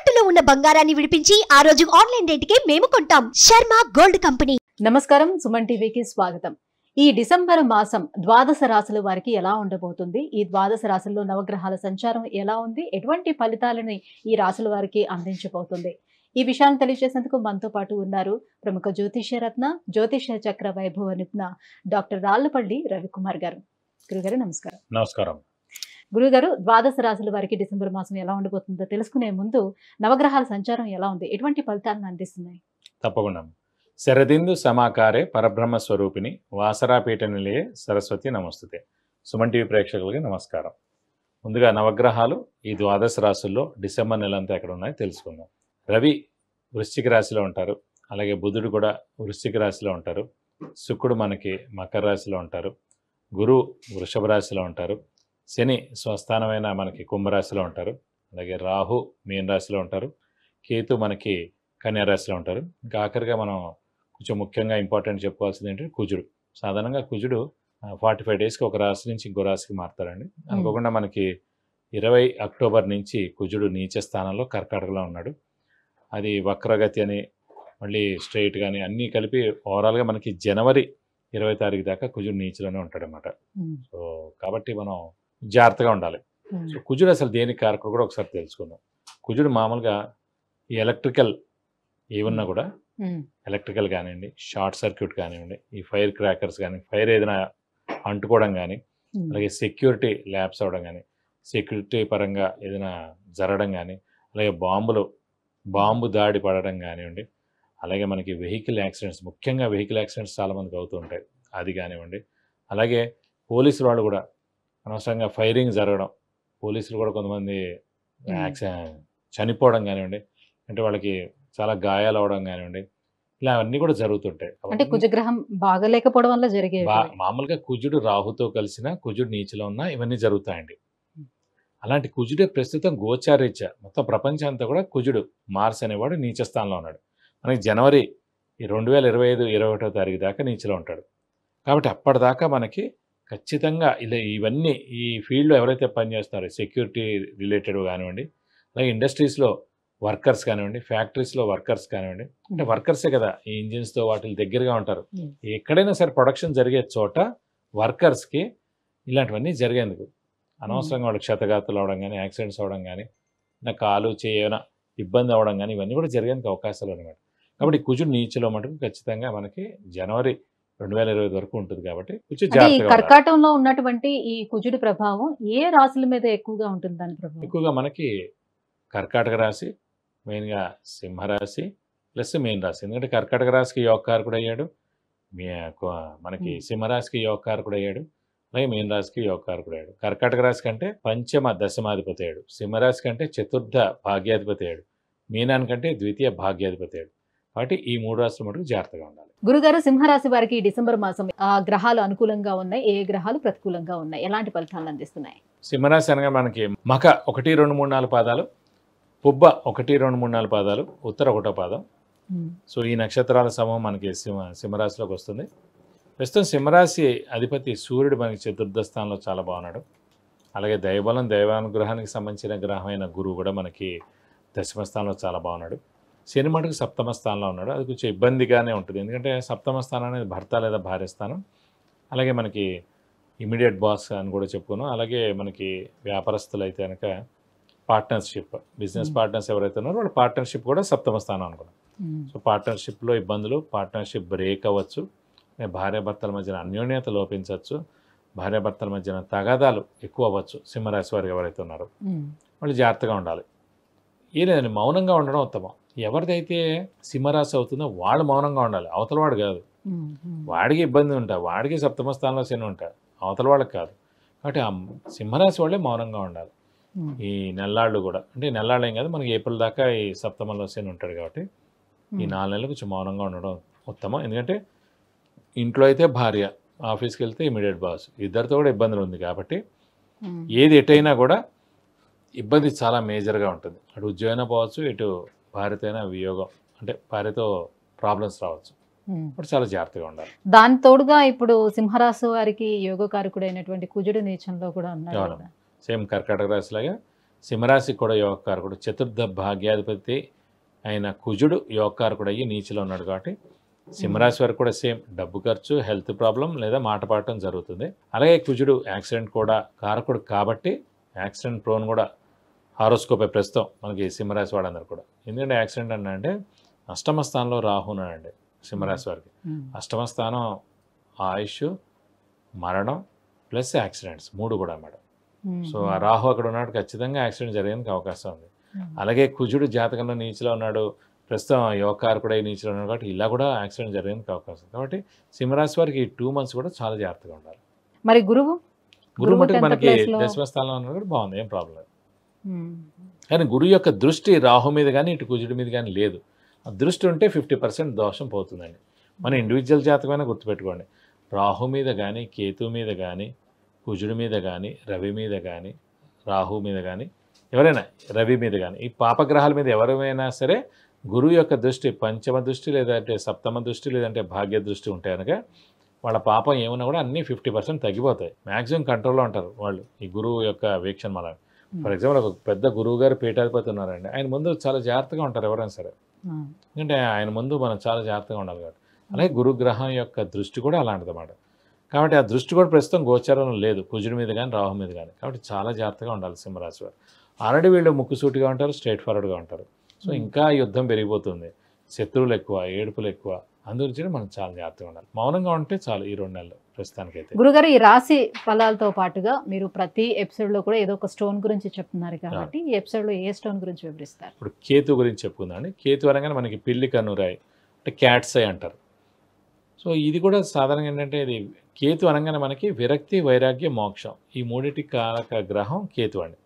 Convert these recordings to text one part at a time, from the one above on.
తాకట్టులో ఉన్న బంగారాన్ని విడిపించి ఆ రోజు ఆన్లైన్ రేటుకే మేము కొంటాం. Sharma gold company. నమస్కారం, సుమన్ టీవీకి స్వాగతం. ఈ డిసెంబర్ మాసం ద్వాదశ రాశుల వారికి ఎలా ఉండబోతుంది, ఈ ద్వాదశ రాశుల్లో నవగ్రహాల సంచారం ఎలా ఉంది, ఎటువంటి ఫలితాలని ఈ రాశుల వారికి అందించబోతుంది, ఈ విషయాన్ని తెలియజేసేందుకు మనతో పాటు ఉన్నారు ప్రముఖ జ్యోతిష్య రత్న, జ్యోతిష్య చక్ర వైభవ నిపుణ డాక్టర్ రాళ్లపల్లి రవికుమార్ గారు. గురుగారు నమస్కారం. నమస్కారం. గురుగారు, ద్వాదశ రాశుల వారికి డిసెంబర్ మాసం ఎలా ఉండబోతుందో తెలుసుకునే ముందు నవగ్రహాల సంచారం ఎలా ఉంది, ఎటువంటి ఫలితాలను అందిస్తున్నాయి? తప్పకుండా. శరదిందు సమాకారే పరబ్రహ్మ స్వరూపిణి వాసరాపీఠ నిలయే సరస్వతి నమస్తుతే. సుమన్ టీవీ ప్రేక్షకులకి నమస్కారం. ముందుగా నవగ్రహాలు ఈ ద్వాదశ రాశుల్లో డిసెంబర్ నెలంతా ఎక్కడ ఉన్నాయో తెలుసుకుందాం. రవి వృశ్చిక రాశిలో ఉంటారు, అలాగే బుధుడు కూడా వృశ్చిక రాశిలో ఉంటారు, శుక్రుడు మనకి మకర రాశిలో ఉంటారు, గురువు వృషభ రాశిలో ఉంటారు, శని స్వస్థానమైన మనకి కుంభరాశిలో ఉంటారు, అలాగే రాహు మీన రాశిలో ఉంటారు, కేతు మనకి కన్యా రాశిలో ఉంటారు. ఇంకా ఆఖరిగా మనం కొంచెం ముఖ్యంగా ఇంపార్టెంట్ చెప్పుకోవాల్సింది ఏంటంటే కుజుడు. సాధారణంగా కుజుడు 45 డేస్కి ఒక రాశి నుంచి ఇంకో రాశికి మారుతారండి. అనుకోకుండా మనకి 20 అక్టోబర్ నుంచి కుజుడు నీచ స్థానంలో కర్కాటకలో ఉన్నాడు. అది వక్రగతి అని మళ్ళీ స్ట్రైట్ కానీ అన్నీ కలిపి ఓవరాల్గా మనకి జనవరి 20 తారీఖు దాకా కుజుడు నీచలోనే ఉంటాడనమాట. సో కాబట్టి మనం జాగ్రత్తగా ఉండాలి. సో కుజుడు అసలు దేనికి కారకుడు కూడా ఒకసారి తెలుసుకుందాం. కుజుడు మామూలుగా ఈ ఎలక్ట్రికల్ ఏమన్నా కూడా ఎలక్ట్రికల్ కానివ్వండి, షార్ట్ సర్క్యూట్ కానివ్వండి, ఈ ఫైర్ క్రాకర్స్ కానీ, ఫైర్ ఏదైనా అంటుకోవడం కానీ, అలాగే సెక్యూరిటీ ల్యాబ్స్ అవ్వడం కానీ, సెక్యూరిటీ పరంగా ఏదైనా జరగడం కానీ, అలాగే బాంబు దాడి పడడం కానివ్వండి, అలాగే మనకి వెహికల్ యాక్సిడెంట్స్, ముఖ్యంగా వెహికల్ యాక్సిడెంట్స్ చాలామందికి అవుతూ ఉంటాయి, అది కానివ్వండి. అలాగే పోలీసులు వాళ్ళు కూడా అనవసరంగా ఫైరింగ్ జరగడం, పోలీసులు కూడా కొంతమంది చనిపోవడం కానివ్వండి, అంటే వాళ్ళకి చాలా గాయాలు అవడం కానివ్వండి, ఇలా అన్నీ కూడా జరుగుతుంటాయి. అంటే కుజగ్రహం బాగలేకపోవడం వల్ల జరిగే మామూలుగా కుజుడు రాహుతో కలిసిన, కుజుడు నీచలో ఉన్న ఇవన్నీ జరుగుతాయండి. అలాంటి కుజుడే ప్రస్తుతం గోచారీత్యా మొత్తం ప్రపంచం అంతా కూడా కుజుడు మార్స్ అనేవాడు నీచ స్థానంలో ఉన్నాడు. మనకి జనవరి 2025 21వ తారీఖు దాకా నీచలో ఉంటాడు. కాబట్టి అప్పటిదాకా మనకి ఖచ్చితంగా ఇలా ఇవన్నీ ఈ ఫీల్డ్లో ఎవరైతే పనిచేస్తున్నారో సెక్యూరిటీ రిలేటెడ్ కానివ్వండి, అలాగే ఇండస్ట్రీస్లో వర్కర్స్ కానివ్వండి, ఫ్యాక్టరీస్లో వర్కర్స్ కానివ్వండి, అంటే వర్కర్సే కదా ఈ ఇంజిన్స్తో వాటి దగ్గరగా ఉంటారు. ఎక్కడైనా సరే ప్రొడక్షన్ జరిగే చోట వర్కర్స్కి ఇలాంటివన్నీ జరిగేందుకు అనవసరంగా వాళ్ళకి క్షతగాతులు అవడం కానీ, యాక్సిడెంట్స్ అవడం కానీ, నా కాలు చేయన ఇబ్బంది అవడం కానీ, ఇవన్నీ కూడా జరిగేందుకు అవకాశాలు అనమాట. కాబట్టి కుజుడు నీచలో మటుకు ఖచ్చితంగా మనకి జనవరి 2025 వరకు ఉంటుంది. కాబట్టి కర్కాటకంలో ఉన్నటువంటి ఈ కుజుడి ప్రభావం ఏ రాశుల మీద ఎక్కువగా ఉంటుంది? దాని ప్రభావం ఎక్కువగా మనకి కర్కాటక రాశి, మెయిన్గా సింహరాశి ప్లస్ మీన రాశి. ఎందుకంటే కర్కాటక రాశికి యోగకారకుడు అయ్యాడు, మనకి సింహరాశికి యోగకారకుడు అయ్యాడు, అలాగే మీన రాశికి యోగకారకుడు అయ్యాడు. కర్కాటక రాశి కంటే పంచమ దశమాధిపతి అయ్యాడు, సింహరాశి కంటే చతుర్థ భాగ్యాధిపతి అయ్యాడు, మీనానికంటే ద్వితీయ భాగ్యాధిపతి అయ్యాడు. కాబట్టి ఈ 3 రాశులు మటుకు జాగ్రత్తగా ఉండాలి. గురుగారు, సింహరాశి వారికి డిసెంబర్ మాసం ఆ గ్రహాలు అనుకూలంగా ఉన్నాయి, ఏ గ్రహాలు ప్రతికూలంగా ఉన్నాయి, ఎలాంటి ఫలితాలను అందిస్తున్నాయి? సింహరాశి అనగా మనకి మఖ 1, 2, 3, 4 పాదాలు, పుబ్బ 1, 2, 3, 4 పాదాలు, ఉత్తర 1వ పాదం. సో ఈ నక్షత్రాల సమూహం మనకి సింహరాశిలోకి వస్తుంది. ప్రస్తుతం సింహరాశి అధిపతి సూర్యుడు మనకి చతుర్థ స్థానంలో చాలా బాగున్నాడు. అలాగే దైవబలం, దైవానుగ్రహానికి సంబంధించిన గ్రహమైన గురువు కూడా మనకి దశమ స్థానంలో చాలా బాగున్నాడు. శని మటుకు సప్తమ స్థానంలో ఉన్నాడు. అది కొంచెం ఇబ్బందిగానే ఉంటుంది, ఎందుకంటే సప్తమ స్థానం అనేది భర్త లేదా భార్య స్థానం. అలాగే మనకి ఇమీడియట్ బాస్ అని కూడా చెప్పుకున్నాం. అలాగే మనకి వ్యాపారస్తులు అయితే కనుక పార్ట్నర్షిప్, బిజినెస్ పార్ట్నర్స్ ఎవరైతే ఉన్నారో వాళ్ళ పార్ట్నర్షిప్ కూడా సప్తమ స్థానం అనుకున్నాం. సో పార్ట్నర్షిప్లో ఇబ్బందులు, పార్ట్నర్షిప్ బ్రేక్ అవ్వచ్చు, భార్యాభర్తల మధ్యన అన్యోన్యత లోపించవచ్చు, భార్యాభర్తల మధ్యన తగాదాలు ఎక్కువ అవ్వచ్చు. సింహరాశి వారు ఎవరైతే ఉన్నారో వాళ్ళు జాగ్రత్తగా ఉండాలి. ఏ లేదండి, మౌనంగా ఉండడం ఉత్తమం. ఎవరిదైతే సింహరాశి అవుతుందో వాళ్ళు మౌనంగా ఉండాలి, అవతల వాడు కాదు. వాడికి ఇబ్బంది ఉంటాయి, వాడికి సప్తమ స్థానంలో శని ఉంటాయి, అవతల వాళ్ళకి కాదు. కాబట్టి ఆ సింహరాశి వాళ్ళే మౌనంగా ఉండాలి. ఈ నెల్లాళ్ళు కూడా, అంటే నెల్లాళ్ళు ఏం కాదు, మనకి ఏప్రిల్ దాకా ఈ సప్తమంలో శని ఉంటాడు. కాబట్టి ఈ 4 నెలలు కొంచెం మౌనంగా ఉండడం ఉత్తమం. ఎందుకంటే ఇంట్లో అయితే భార్య, ఆఫీస్కి వెళ్తే ఇమీడియట్ బాస్, ఇద్దరితో కూడా ఇబ్బందులు ఉంది. కాబట్టి ఏది ఎటైనా కూడా ఇబ్బంది చాలా మేజర్గా ఉంటుంది. అటు ఉద్యోగం పోవచ్చు, ఇటు భార్యతో అయినా వియోగం, అంటే భార్యతో ప్రాబ్లమ్స్ రావచ్చు. ఇప్పుడు చాలా జాగ్రత్తగా ఉండాలి. దాని తోడుగా ఇప్పుడు సింహరాశి వారికి యోగకారకుడైనటువంటి కుజుడు నీచంలో కూడా ఉన్నాడు. సేమ్ కర్కాటక రాశిలాగా సింహరాశికి కూడా యోగకారకుడు, చతుర్థ భాగ్యాధిపతి అయిన కుజుడు యోగకారకుడు అయ్యి నీచిలో ఉన్నాడు కాబట్టి సింహరాశి వారికి కూడా సేమ్ డబ్బు ఖర్చు, హెల్త్ ప్రాబ్లం లేదా మాట పాడటం జరుగుతుంది. అలాగే కుజుడు యాక్సిడెంట్ కూడా కారకుడు కాబట్టి యాక్సిడెంట్ ప్రోన్ కూడా హారోస్కోపే ప్రస్తుతం మనకి సింహరాశి వాళ్ళందరూ కూడా. ఎందుకంటే యాక్సిడెంట్ అంటే అష్టమ స్థానంలో రాహు ఉన్నాడండి సింహరాశి వారికి. అష్టమ స్థానం ఆయుష్, మరణం ప్లస్ యాక్సిడెంట్స్ 3 కూడా మేడం. సో ఆ రాహు అక్కడ ఉన్నాడు, ఖచ్చితంగా యాక్సిడెంట్ జరిగేందుకు అవకాశం ఉంది. అలాగే కుజుడు జాతకంలో నీచిలో ఉన్నాడు, ప్రస్తుతం యోగకారకుడై నీచిలో ఉన్నాడు కాబట్టి ఇలా కూడా యాక్సిడెంట్ జరిగేందుకు అవకాశం ఉంది. కాబట్టి సింహరాశి వారికి ఈ 2 months కూడా చాలా జాగ్రత్తగా ఉండాలి. మరి గురువు మటుకు మనకి దశమ స్థానంలో ఉన్నాడు కూడా బాగుంది, ఏం ప్రాబ్లం లేదు. కానీ గురువు యొక్క దృష్టి రాహు మీద కానీ ఇటు కుజుడి మీద కానీ లేదు. ఆ దృష్టి ఉంటే 50% దోషం పోతుందండి. మన ఇండివిజువల్ జాతకమైనా గుర్తుపెట్టుకోండి, రాహు మీద కానీ, కేతు మీద కానీ, కుజుడి మీద కానీ, రవి మీద కానీ, రాహు మీద కానీ, ఎవరైనా రవి మీద కానీ, ఈ పాపగ్రహాల మీద ఎవరైనా సరే గురువు యొక్క దృష్టి పంచమ దృష్టి లేదంటే సప్తమ దృష్టి లేదంటే భాగ్య దృష్టి ఉంటే కనుక వాళ్ళ పాపం ఏమన్నా కూడా అన్నీ 50% తగ్గిపోతాయి. మ్యాక్సిమం కంట్రోల్లో ఉంటారు వాళ్ళు ఈ గురువు యొక్క వీక్షణ మన. ఫర్ ఎగ్జాంపుల్ ఒక పెద్ద గురువు గారు పీఠాధిపతి ఉన్నారండి, ఆయన ముందు చాలా జాగ్రత్తగా ఉంటారు ఎవరైనా సరే, ఎందుకంటే ఆయన ముందు మనం చాలా జాగ్రత్తగా ఉండాలి కాబట్టి. అలాగే గురుగ్రహం యొక్క దృష్టి కూడా అలాంటిది అన్నమాట. కాబట్టి ఆ దృష్టి కూడా ప్రస్తుతం గోచారంలో లేదు కుజుడి మీద కానీ రాహు మీద కానీ. కాబట్టి చాలా జాగ్రత్తగా ఉండాలి సింహరాశి వారు. ఆల్రెడీ వీళ్ళు ముక్కుసూటిగా ఉంటారు, స్ట్రైట్ ఫార్వర్డ్గా ఉంటారు. సో ఇంకా యుద్ధం పెరిగిపోతుంది, శత్రువులు ఎక్కువ, ఏడుపులు ఎక్కువ. అందుగురించి మనం చాలా జాగ్రత్తగా ఉండాలి. మౌనంగా ఉంటే చాలు ఈ 2 నెలలు ప్రస్తుతానికైతే. గురుగారు, ఈ రాశి ఫలాలతో పాటుగా మీరు ప్రతి ఎపిసోడ్లో కూడా ఏదో ఒక స్టోన్ గురించి చెప్తున్నారు కాబట్టి ఈ ఎపిసోడ్లో ఏ స్టోన్ గురించి వివరిస్తారు? ఇప్పుడు కేతు గురించి చెప్పుకుందామండి. కేతు అనగానే మనకి పిల్లి కన్నురాయి అంటే క్యాట్స్ ఐ అంటారు. సో ఇది కూడా సాధారణంగా ఏంటంటే ఇది కేతు అనగానే మనకి విరక్తి, వైరాగ్య, మోక్షం ఈ 3 కారక గ్రహం కేతు అండి.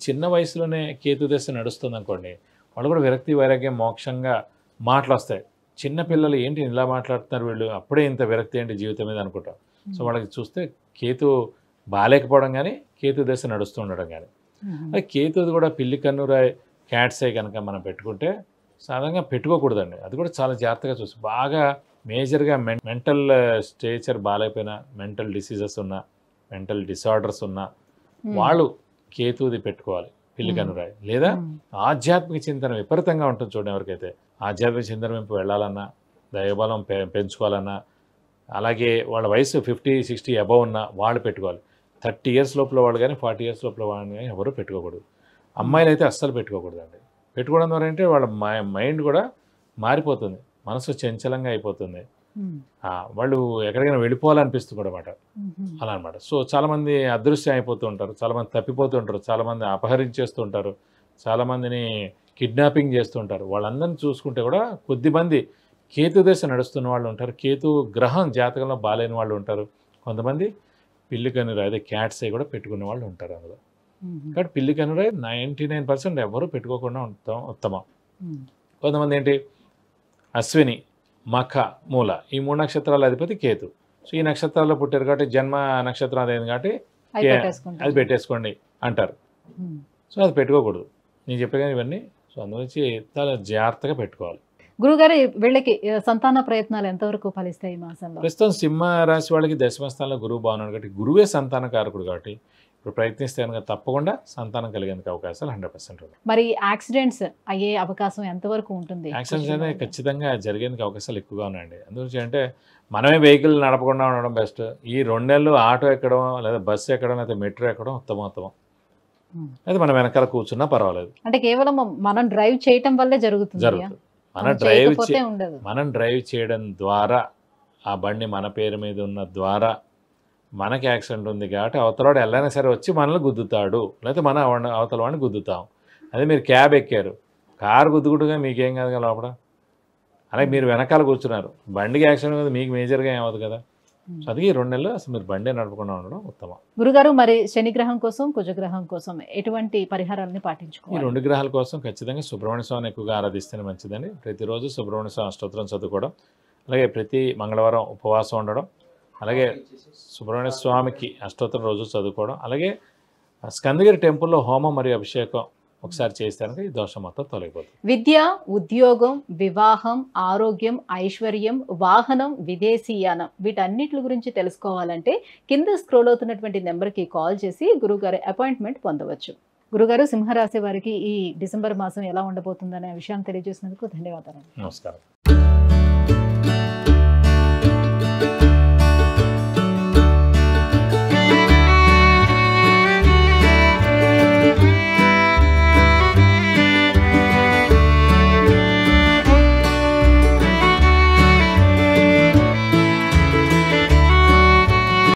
చిన్న వయసులోనే కేతు దశ నడుస్తుంది అనుకోండి, వాళ్ళు కూడా విరక్తి, వైరాగ్యం, మోక్షంగా మాటలు వస్తాయి. చిన్న పిల్లలు ఏంటి ఇలా మాట్లాడుతున్నారు వీళ్ళు, అప్పుడే ఇంత విరక్తి ఏంటి జీవితం మీద అనుకుంటాం. సో వాళ్ళకి చూస్తే కేతు బాగాలేకపోవడం కానీ, కేతు దశ నడుస్తూ ఉండడం కానీ. అది కేతుది కూడా పిల్లి కన్నురాయి క్యాట్స్ ఐ కనుక మనం పెట్టుకుంటే సాధారణంగా పెట్టుకోకూడదండి. అది కూడా చాలా జాగ్రత్తగా చూసి బాగా మేజర్గా మెంటల్ స్టేచర్ బాగాలేకపోయినా, మెంటల్ డిసీజెస్ ఉన్నా, మెంటల్ డిసార్డర్స్ ఉన్నా వాళ్ళు కేతుది పెట్టుకోవాలి పిల్లి కన్నురాయి. లేదా ఆధ్యాత్మిక చింతన విపరీతంగా ఉంటుంది చూడండి, ఎవరికైతే ఆధ్యాత్మిక చింతన వైపు వెళ్ళాలన్నా, దైవబలం పెంచుకోవాలన్నా, అలాగే వాళ్ళ వయసు 50-60 అబవ్ ఉన్న వాళ్ళు పెట్టుకోవాలి. 30 years లోపల వాళ్ళు కానీ 40 years లోపల వాళ్ళు కానీ ఎవరు పెట్టుకోకూడదు. అమ్మాయిలు అయితే అస్సలు పెట్టుకోకూడదండి. పెట్టుకోవడం ద్వారా అంటే వాళ్ళ మైండ్ కూడా మారిపోతుంది, మనసు చంచలంగా అయిపోతుంది, వాళ్ళు ఎక్కడికైనా వెళ్ళిపోవాలనిపిస్తుంది కూడా అన్నమాట. అలా అనమాట. సో చాలామంది అదృశ్యం అయిపోతూ ఉంటారు, చాలామంది తప్పిపోతూ ఉంటారు, చాలామంది అపహరించేస్తూ ఉంటారు, చాలామందిని కిడ్నాపింగ్ చేస్తూ ఉంటారు. వాళ్ళందరినీ చూసుకుంటే కూడా కొద్దిమంది కేతు దశ నడుస్తున్న వాళ్ళు ఉంటారు, కేతు గ్రహం జాతకంలో బాలేని వాళ్ళు ఉంటారు, కొంతమంది పిల్లి కన్నురాయి అదే క్యాట్స్ అయి కూడా పెట్టుకునే వాళ్ళు ఉంటారు అందులో. కాబట్టి పిల్లి కన్నురాయి 99% ఎవరు పెట్టుకోకుండా ఉత్తమం. కొంతమంది ఏంటి అశ్విని, మఖ, మూల ఈ 3 నక్షత్రాల అధిపతి కేతు. సో ఈ నక్షత్రాల్లో పుట్టారు కాబట్టి జన్మ నక్షత్రం అదేంది కాబట్టి అది పెట్టేసుకోండి అంటారు. సో అది పెట్టుకోకూడదు, నేను చెప్పే కానీ ఇవన్నీ. సో అందుగురించి చాలా జాగ్రత్తగా పెట్టుకోవాలి. గురుగారు, వీళ్ళకి సంతాన ప్రయత్నాలు ఎంతవరకు ఫలిస్తాయి ఈ మాసంలో? ప్రస్తుతం సింహ రాశి వాళ్ళకి దశమ స్థానంలో గురువు బాగున్నాడు కాబట్టి గురువే సంతాన కారకుడు కాబట్టి ఇప్పుడు ప్రయత్నిస్తే కనుక తప్పకుండా సంతానం కలిగేందుకు అవకాశాలు 100% ఉన్నాయి. మరి యాక్సిడెంట్స్ అయ్యే అవకాశం ఎంతవరకు ఉంటుంది? యాక్సిడెంట్స్ అనేది ఖచ్చితంగా జరిగేందుకు అవకాశాలు ఎక్కువగా ఉన్నాయండి. అందుగురించి అంటే మనమే వెహికల్ నడపకుండా ఉండడం బెస్ట్. ఈ 2 నెలలు ఆటో ఎక్కడం లేదా బస్సు ఎక్కడం లేదా మెట్రో ఎక్కడం ఉత్తమోత్తమం. అయితే మనం వెనకాల కూర్చున్నా పర్వాలేదు. అంటే కేవలం మనం డ్రైవ్ చేయటం వల్లే జరుగుతుంది. మనం డ్రైవ్ చేయడం ద్వారా ఆ బండి మన పేరు మీద ఉన్న ద్వారా మనకి యాక్సిడెంట్ ఉంది కాబట్టి అవతలవాడు వెళ్ళైనా సరే వచ్చి మనల్ని గుద్దుతాడు, లేకపోతే మన అవతల వాడిని గుద్దుతాం. అదే మీరు క్యాబ్ ఎక్కారు, కారు గుద్దుకుంటుగా మీకేం కాదు కదా లోపల, అలాగే మీరు వెనకాల కూర్చున్నారు, బండికి యాక్సిడెంట్ కదా మీకు మేజర్గా ఏమవుతుంది కదా. సో అది 2 నెలలు అసలు మీరు బండి నడపకుండా ఉండడం ఉత్తమం. గురుగారు, మరి శనిగ్రహం కోసం కుజగ్రహం కోసం ఎటువంటి పరిహారాలని పాటించుకోవాలి? ఈ 2 గ్రహాల కోసం ఖచ్చితంగా సుబ్రహ్మణ్య స్వామిని ఎక్కువగా ఆరాధిస్తేనే మంచిదండి. ప్రతిరోజు సుబ్రహ్మణ్య స్వామి అష్టోత్తరం చదువుకోవడం, అలాగే ప్రతి మంగళవారం ఉపవాసం ఉండడం, అలాగే సుబ్రహ్మణ్య స్వామికి అష్టోత్తరం రోజు చదువుకోవడం, అలాగే స్కందగిరి టెంపుల్లో హోమం మరియు అభిషేకం ఒకసారి చేస్తానికి ఈ దోషం మొత్తం తొలగిపోతుంది. విద్య, ఉద్యోగం, వివాహం, ఆరోగ్యం, ఐశ్వర్యం, వాహనం, విదేశీయానం వీటన్నిటి గురించి తెలుసుకోవాలంటే కింద స్క్రోల్ అవుతున్నటువంటి నెంబర్కి కాల్ చేసి గురువుగారి అపాయింట్మెంట్ పొందవచ్చు. గురుగారు, సింహరాశి వారికి ఈ డిసెంబర్ మాసం ఎలా ఉండబోతుందనే విషయాన్ని తెలియజేసినందుకు ధన్యవాదాలు. నమస్కారం.